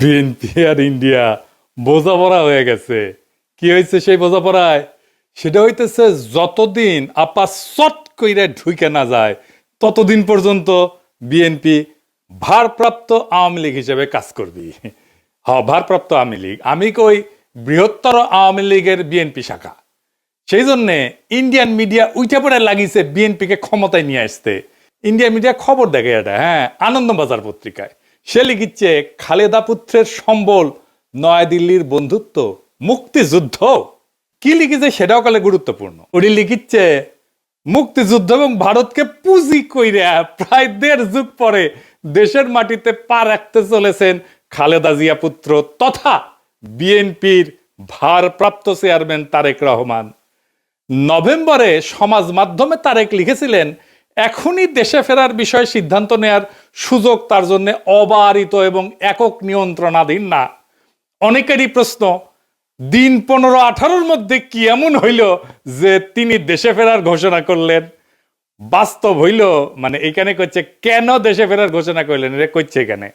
BNP আর India বোঝাপড়া হয়ে গেছে। কি হয়েছে সেই বোঝাপড়ায়? সেটা হইতেছে যতদিন আপা চট কইরা ঢুকে না যায় ততদিন পর্যন্ত বিএনপি ভারপ্রাপ্ত আওয়ামী লীগ হিসেবে কাজ করবি। হ্যাঁ, ভারপ্রাপ্ত আওয়ামী লীগ। আমি কই বৃহত্তর আওয়ামী লীগের বিএনপি শাখা। সেই জন্যে ইন্ডিয়ান মিডিয়া উইঠে পড়ে লাগিয়েছে বিএনপিকে ক্ষমতায় নিয়ে আসতে। ইন্ডিয়ান মিডিয়া খবর দেখে এটা, হ্যাঁ, আনন্দবাজার পত্রিকায় সে লিখিচ্ছে খালেদা পুত্রের সম্বল নয়াদিল্লির বন্ধুত্ব মুক্তিযুদ্ধ। কি লিখেছে সেটাও কালে গুরুত্বপূর্ণ। ওটি লিখিচ্ছে মুক্তিযুদ্ধ এবং ভারতকে পুঁজি কইরা প্রায় 1.5 যুগ পরে দেশের মাটিতে পা রাখতে চলেছেন খালেদা জিয়া পুত্র তথা বিএনপির ভারপ্রাপ্ত চেয়ারম্যান তারেক রহমান। নভেম্বরে সমাজ মাধ্যমে তারেক লিখেছিলেন, এখনই দেশে ফেরার বিষয়ে সিদ্ধান্ত নেয়ার সুযোগ তার জন্য অবারিত এবং একক নিয়ন্ত্রণাধীন না। অনেকেরই প্রশ্ন, দিন 15-18 মধ্যে কি এমন হইল যে তিনি দেশে ফেরার ঘোষণা করলেন? বাস্তব হইল, মানে এখানে কইছে কেন দেশে ফেরার ঘোষণা করলেন, এটা কইছে এখানে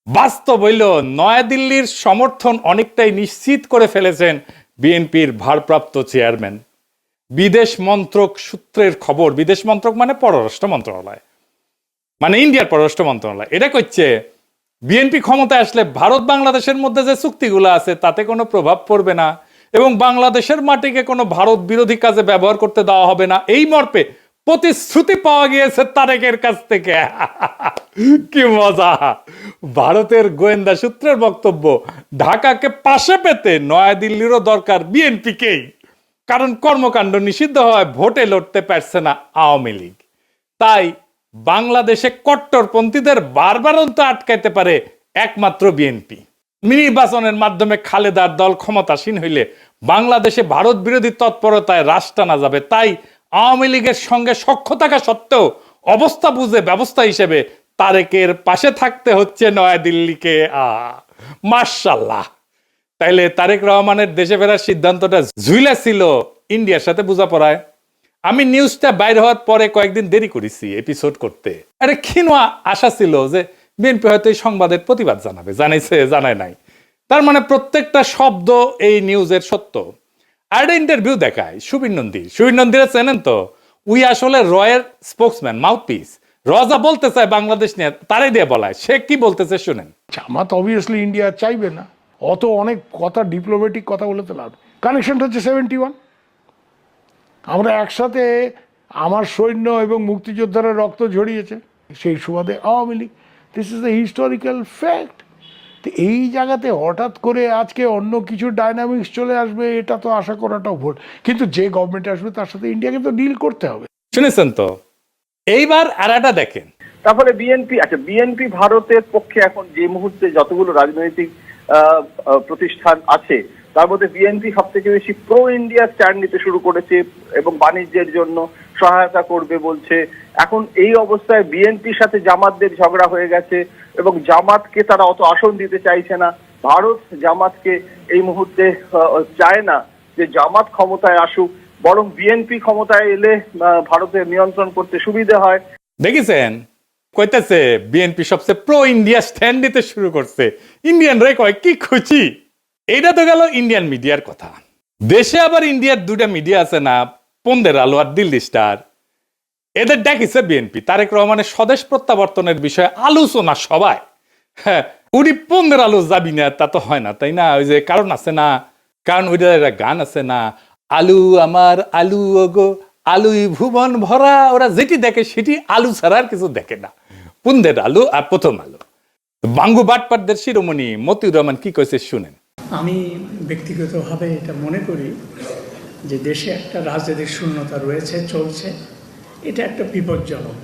বাস্তব হইল নয়াদিল্লির সমর্থন অনেকটাই নিশ্চিত করে ফেলেছেন বিএনপির ভারপ্রাপ্ত চেয়ারম্যান। বিদেশ মন্ত্রক সূত্রের খবর, বিদেশ মন্ত্রক মানে পররাষ্ট্র মন্ত্রণালয়, মানে ইন্ডিয়ার পররাষ্ট্র মন্ত্রণালয়, এটা কইছে বিএনপি ক্ষমতায় আসলে ভারত বাংলাদেশের মধ্যে যে চুক্তিগুলো আছে তাতে কোনো প্রভাব পড়বে না এবং বাংলাদেশের মাটিকে কোনো ভারত বিরোধী কাজে ব্যবহার করতে দেওয়া হবে না, এই মর্মে প্রতিশ্রুতি পাওয়া গিয়েছে তারেকের কাছ থেকে। কি মজা! ভারতের গোয়েন্দা সূত্রের বক্তব্য, ঢাকাকে পাশে পেতে নয়াদিল্লিরও দরকার বিএনপিকেই, কারণ কর্মকাণ্ড নিষিদ্ধ হয়, ভোটে লড়তে পারছে না আওয়ামী লীগ। তাই বাংলাদেশে কট্টরপন্থীদের বারবারন্ত আটকাইতে পারে একমাত্র বিএনপি। নির্বাচনের মাধ্যমে খালেদার দল ক্ষমতাসীন হইলে বাংলাদেশে ভারত বিরোধী তৎপরতায় রাশ টানা যাবে। তাই আওয়ামী লীগের সঙ্গে সখ্য থাকা সত্ত্বেও অবস্থা বুঝে ব্যবস্থা হিসেবে তারেকের পাশে থাকতে হচ্ছে নয়াদিল্লিকে। মাশাআল্লাহ! তাইলে তারেক রহমানের দেশে ফেরার সিদ্ধান্তটা ঝুইলা ছিল ইন্ডিয়ার সাথে বোঝাপড়ায়। আমি নিউজটা বাইর হওয়ার পরে কয়েকদিন দেরি করেছি এপিসোড করতে। আরে ক্ষীণা আশা ছিল যে বিএনপি হয়তো এই সংবাদের প্রতিবাদ জানাবে, জানাইছে, জানায় নাই। তার মানে প্রত্যেকটা শব্দ এই নিউজের সত্য। আর একটা ইন্টারভিউ দেখায় সুবীর নন্দীরা চেনেন তো? উই আসলে রয়ের স্পোক্সম্যান, মাউথপিস। রজা বলতে চায় বাংলাদেশ নিয়ে, তারাই দিয়ে বলায়। সে কি বলতেছে শুনেন। জামাত অবভিয়াসলি ইন্ডিয়া চাইবে না, অত অনেক কথা, ডিপ্লোম্যাটিক কথা বলে তো লাভ। কানেকশনটা হচ্ছে 71। আমরা একসাথে, আমার সৈন্য এবং মুক্তিযোদ্ধারা রক্ত ঝরিয়েছে, সেই সুবাদে Awami League. This is the historical fact. তো এই জায়গাতে হঠাৎ করে আজকে অন্য কিছু ডাইনামিক্স চলে আসবে, এটা তো আশা করাটাও ভুল। কিন্তু যে গভর্নমেন্ট আসবে তার সাথে ইন্ডিয়াকে তো ডিল করতে হবে। শুনেছেন তো? এইবার আর একটা দেখেন। তারপরে বিএনপি ভারতের পক্ষে এখন যে মুহূর্তে যতগুলো রাজনৈতিক প্রতিষ্ঠান আছে তার মধ্যে বিএনপি সব থেকে বেশি প্রো ইন্ডিয়া স্ট্যান্ড নিতে শুরু করেছে এবং বাণিজ্যের জন্য সহায়তা করবে বলছে। এখন এই অবস্থায় বিএনপির সাথে জামাতদের ঝগড়া হয়ে গেছে এবং জামাতকে তারা অত আসন দিতে চাইছে না। ভারত জামাতকে এই মুহূর্তে চায় না যে জামাত ক্ষমতায় আসুক, বরং বিএনপি ক্ষমতায় এলে ভারতের নিয়ন্ত্রণ করতে সুবিধা হয়। দেখেছেন কইতেছে বিএনপি সবচেয়ে প্রো ইন্ডিয়া স্ট্যান্ড নিতে শুরু করছে। ইন্ডিয়ান রে কয় কি খুশি। এইটা তো গেল ইন্ডিয়ান মিডিয়ার কথা। দেশে আবার ইন্ডিয়ার 2টা মিডিয়া আছে না, পন্দের আলো আর দিল্লি স্টার। এদের ডাকিছে বিএনপি তারেক রহমানের স্বদেশ প্রত্যাবর্তনের বিষয়ে আলোচনা সবাই। হ্যাঁ, উনি পন্দের আলো যাবি না তা তো হয় না, তাই না? ওই যে কারণ আছে না, কারণ ওইটা একটা গান আছে না, আলু আমার আলু ওগো আলুই ভুবন ভরা। ওরা যেটি দেখে সেটি আলু ছাড়া আর কিছু দেখে না। পুন্দের আলু আর প্রথম আলু। বাঙ্গু বাটপাটদের শিরোমণি মতিউর রহমান কি কইছে শুনেন। আমি ব্যক্তিগতভাবে এটা মনে করি যে দেশে একটা রাজনৈতিক শূন্যতা রয়েছে, চলছে, এটা একটা বিপজ্জনক।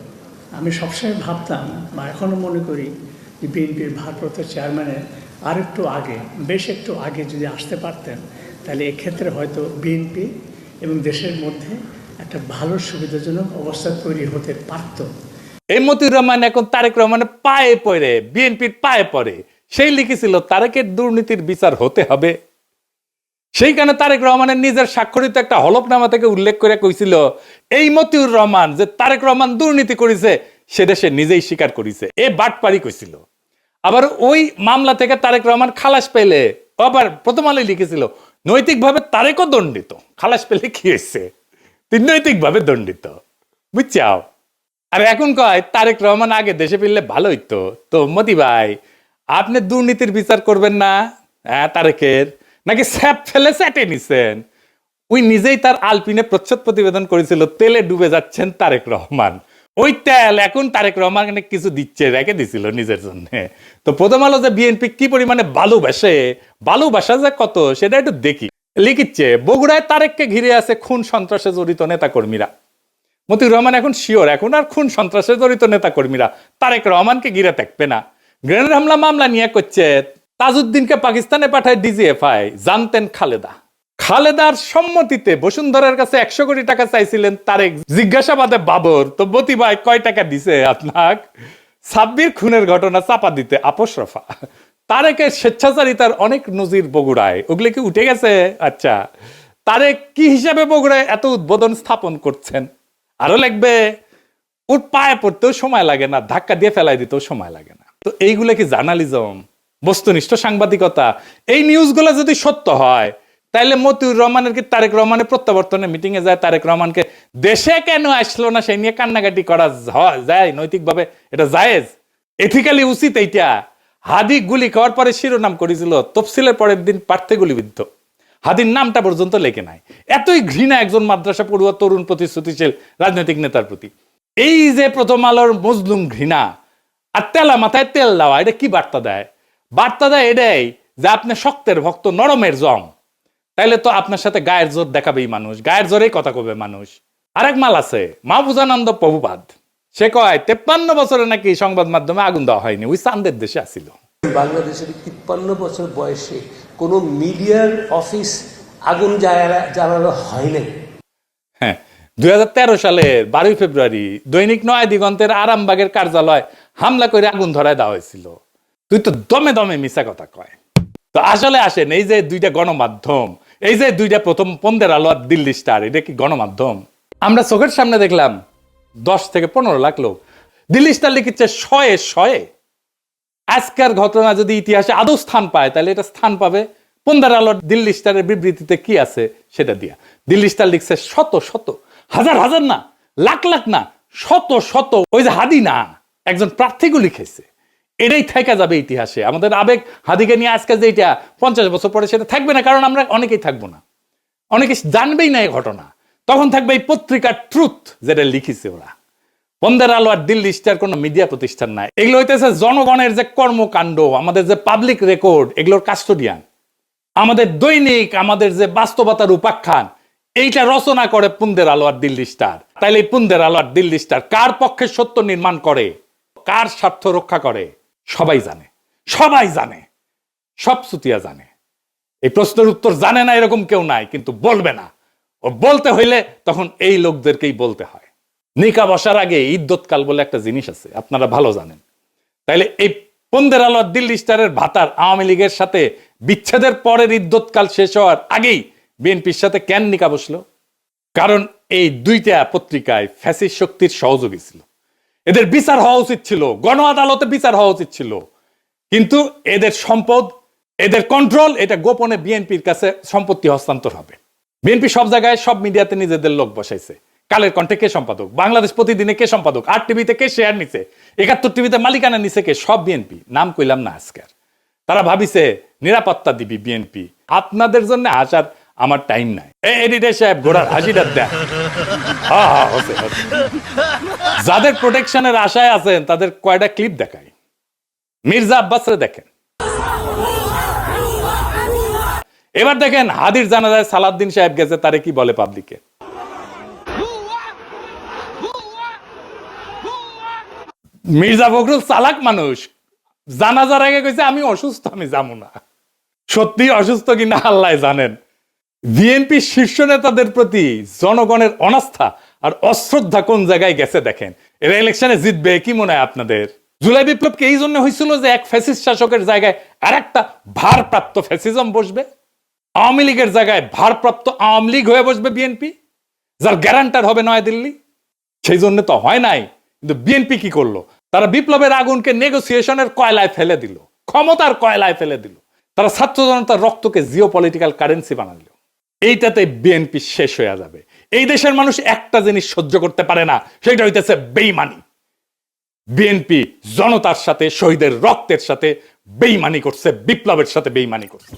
আমি সবসময় ভাবতাম বা এখনও মনে করি যে বিএনপির ভারপ্রাপ্ত চেয়ারম্যানের আর একটু আগে, বেশ একটু আগে যদি আসতে পারতেন তাহলে এক্ষেত্রে হয়তো বিএনপি এবং দেশের মধ্যে একটা ভালো সুবিধাজনক অবস্থা তৈরি হতে পারত। এই মতিউর রহমান এখন তারেক রহমানের পায়ে পড়ে, বিএনপির পায়ে পড়ে। সেই লিখেছিল তারেকের দুর্নীতির বিচার হতে হবে। সেইখানে তারেক রহমানের নিজের স্বাক্ষরিত একটা হলফনামা থেকে উল্লেখ করে কইছিল এই মতিউর রহমান যে তারেক রহমান দুর্নীতি করেছে সেটা সে নিজেই স্বীকার করেছে। এ বাটপারি কইছিল। আবার ওই মামলা থেকে তারেক রহমান খালাস পেলে আবার প্রথম আলোয় লিখেছিল নৈতিকভাবে তারেকও দণ্ডিত। খালাস পেলে কি হয়েছে, তিনি নৈতিকভাবে দণ্ডিত, বুঝছাও। আর এখন কয় তারেক রহমান আগে দেশে ফিরলে ভালো হইতো। তো মতি ভাই, আপনি দুর্নীতির বিচার করবেন না হ্যাঁ তারেকের, নাকি স্যাপ ফেলে স্যাটে নিছেন? ওই নিজেই তার আলপিনে প্রচ্ছদ প্রতিবেদন করেছিল তেলে ডুবে যাচ্ছেন তারেক রহমান। ওই তেল এখন তারেক রহমান কিছু দিচ্ছে, রেখে দিছিল নিজের জন্য। তো প্রথম আলো যে বিএনপি কি পরিমাণে ভালোবাসা যে কত সেটা একটু দেখি। লিখিচ্ছে বগুড়ায় তারেককে ঘিরে আছে খুন সন্ত্রাসে জড়িত নেতাকর্মীরা। মতিউর রহমান এখন শিওর, এখন আর খুন সন্ত্রাসে জড়িত নেতাকর্মীরা তারেক রহমানকে ঘিরে থাকবে না। গ্রেনেড হামলা মামলা নিয়ে করছে তাজউদ্দিনকে পাকিস্তানে পাঠায় ডিজিএফআই। জানতেন খালেদার সম্মতিতে বসুন্ধরার কাছে 100 কোটি টাকা চাইছিলেন তারেক। জিজ্ঞাসাবাদে বাবর তো মতি ভাই কয় টাকা দিছে আপনার? সাব্বির খুনের ঘটনা চাপা দিতে আপোস রফা। তারেকের স্বেচ্ছাচারিতার অনেক নজির বগুড়ায়, ওগুলো কি উঠে গেছে? আচ্ছা, তারেক কি হিসাবে বগুড়ায় এত উদ্বোধন স্থাপন করছেন? আরো লাগবে, ওর পায়ে পড়তেও সময় লাগে না, ধাক্কা দিয়ে ফেলাই দিতেও সময় লাগে না। তো এইগুলো কি জার্নালিজম, বস্তুনিষ্ঠ সাংবাদিকতা? এই নিউজগুলো যদি সত্য হয় তাইলে মতিউর রহমানের কি তারেক রহমানের প্রত্যাবর্তনে মিটিং এ যায় তারেক রহমানকে দেশে কেন আসলো না সেই নিয়ে কান্নাকাটি করা যায় নৈতিকভাবে? এটা জায়েজ, এথিক্যালি উচিত এইটা? হাদি গুলি খাওয়ার পরে শিরোনাম করেছিল তফসিলের পরের দিন প্রার্থী গুলিবিদ্ধ। হাদির নামটা পর্যন্ত লেখে নাই। এতই ঘৃণা একজন মাদ্রাসা পড়ুয়া তরুণ প্রতিশ্রুতিশীল রাজনৈতিক নেতার প্রতি। এই যে প্রথম আলোর মজলুম ঘৃণা আর তেলা মাথায় তেল দেওয়া, এটা কি বার্তা দেয়? বার্তা দেয় এটাই যে আপনি শক্তের ভক্ত, নরমের জম। তাইলে তো আপনার সাথে গায়ের জোর দেখাবেই মানুষ, গায়ের জোরেই কথা কবে মানুষ। আরেক মাল আছে মাহফুজানন্দ প্রভুপাদ, সে কয় 53 বছরে নাকি সংবাদ মাধ্যমে আগুন দেওয়া হয়নি, ওই চান্দের দেশে আসিল। বাংলাদেশের 53 বছর বয়সে কোনো মিডিয়ার অফিস আগুন জ্বালানো হয় নাই। হ্যাঁ, 2013 সালের 12 ফেব্রুয়ারি দৈনিক নয়া দিগন্তের আরামবাগের কার্যালয় হামলা করে আগুন ধরায় দেওয়া হয়েছিল। তুই তো দমে দমে মিশা কথা কয়। তো আসলে আসেন, এই যে দুইটা গণমাধ্যম, এই যে দুইটা প্রথম পন্দের আলো আর দিল্লি স্টার, এটা কি গণমাধ্যম? আমরা চোখের সামনে দেখলাম 10 থেকে 15 লাখ লোক। দিল্লি স্টার লিখছে শয়ে। আজকের ঘটনা যদি ইতিহাসে আদৌ স্থান পায় তাহলে এটা স্থান পাবে পন্দের আলো দিল্লি স্টারের বিবৃতিতে কি আছে সেটা দিয়া। দিল্লি স্টার লিখছে শত হাজার না, লাখ না, শত। ওই যে হাদি না, একজন প্রার্থীকে লিখেছে। এটাই থেকে যাবে ইতিহাসে। আমাদের আবেগ হাদিকে নিয়ে আজকে যে এটা 50 বছর পরে সেটা থাকবে না, কারণ আমরা অনেকেই থাকবো না, অনেকে জানবেই না এই ঘটনা। তখন থাকবে এই পত্রিকার ট্রুথ যেটা লিখেছে ওরা। পন্দের আলো আর দিল্লি স্টার কোনো মিডিয়া প্রতিষ্ঠান নাই, এগুলো হইতেছে জনগণের যে কর্মকাণ্ড, আমাদের যে পাবলিক রেকর্ড, এগুলোর কাস্টোডিয়ান। আমাদের দৈনিক, আমাদের যে বাস্তবতার উপাখ্যান, এইটা রচনা করে পন্দের আলো আর দিল্লি স্টার। তাইলে এই পন্দের আলো আর দিল্লি স্টার কার পক্ষে সত্য নির্মাণ করে, কার স্বার্থ রক্ষা করে সবাই জানে, সব সুতিয়া জানে। এই প্রশ্নের উত্তর জানে না এরকম কেউ নাই, কিন্তু বলবে না। ও বলতে হইলে তখন এই লোকদেরকেই বলতে হয়। নিকা বসার আগে ইদ্যৎকাল বলে একটা জিনিস আছে, আপনারা ভালো জানেন। তাইলে এই পন্দের আলো দিল্লি স্টারের ভাতার আওয়ামী লীগের সাথে বিচ্ছেদের পরের ইদ্যৎকাল শেষ হওয়ার আগেই বিএনপির সাথে কেন নিকা বসলো? কারণ এই দুইটা পত্রিকায় ফ্যাসিস্ট শক্তির সহযোগী ছিল। এদের বিচার হওয়া উচিত ছিল, গণ আদালতে বিচার হওয়া উচিত ছিল, কিন্তু এদের সম্পদ, এদের কন্ট্রোল, এটা গোপনে বিএনপির কাছে সম্পত্তি হস্তান্তর হবে। বিএনপি সব জায়গায় সব মিডিয়াতে নিজেদের লোক বসাইছে। কালের কণ্ঠে কে সম্পাদক, বাংলাদেশ প্রতিদিনে কে সম্পাদক, 8 টিভিতে কে শেয়ার নিছে, 71 টিভিতে মালিকানা নিছে কে, সব বিএনপি। নাম কইলাম না আজকের। তারা ভাবিছে নিরাপত্তা দিবি বিএনপি। আপনাদের জন্য আসার আমার টাইম নাই। এডিটর সাহেব ঘোড়ার হাসিটা দেন। যাদের প্রোটেকশনের আশায় আছেন তাদের কয়টা ক্লিপ দেখাই। মির্জা আব্বাসরে দেখেন, এবার দেখেন হাদির জানাজায় সালাউদ্দিন সাহেব গেছে, তারে কি বলে পাবলিকে। মির্জা ফখরুল চালাক মানুষ, জানাজার আগে কইছে আমি অসুস্থ, আমি যাবো না। সত্যি অসুস্থ কিনা আল্লাহ জানেন। বিএনপি শীর্ষ নেতাদের প্রতি জনগণের অনাস্থা আর অশ্রদ্ধা কোন জায়গায় গেছে দেখেন। এরা ইলেকশনে জিতবে কি মনে হয় আপনাদের? জুলাই বিপ্লব কি এই জন্য হয়েছিল যে এক ফ্যাসিস্ট শাসকের জায়গায় আর একটা ভারপ্রাপ্ত ফ্যাসিজম বসবে? আওয়ামী লীগের জায়গায় ভারপ্রাপ্ত আওয়ামী লীগ হয়ে বসবে বিএনপি, যার গ্যারান্টার হবে নয়াদিল্লি? সেই জন্য তো হয় নাই। কিন্তু বিএনপি কি করলো? তারা বিপ্লবের আগুনকে নেগোসিয়েশনের কয়লায় ফেলে দিল, ক্ষমতার কয়লায় ফেলে দিল। তারা ছাত্র জনতার রক্তকে জিও পলিটিক্যাল কারেন্সি বানালো। এইটাতে বিএনপি শেষ হয়ে যাবে। এই দেশের মানুষ একটা জিনিস সহ্য করতে পারে না, সেটা হইতেছে বেইমানি। বিএনপি জনতার সাথে, শহীদের রক্তের সাথে বেইমানি করছে, বিপ্লবের সাথে বেইমানি করছে।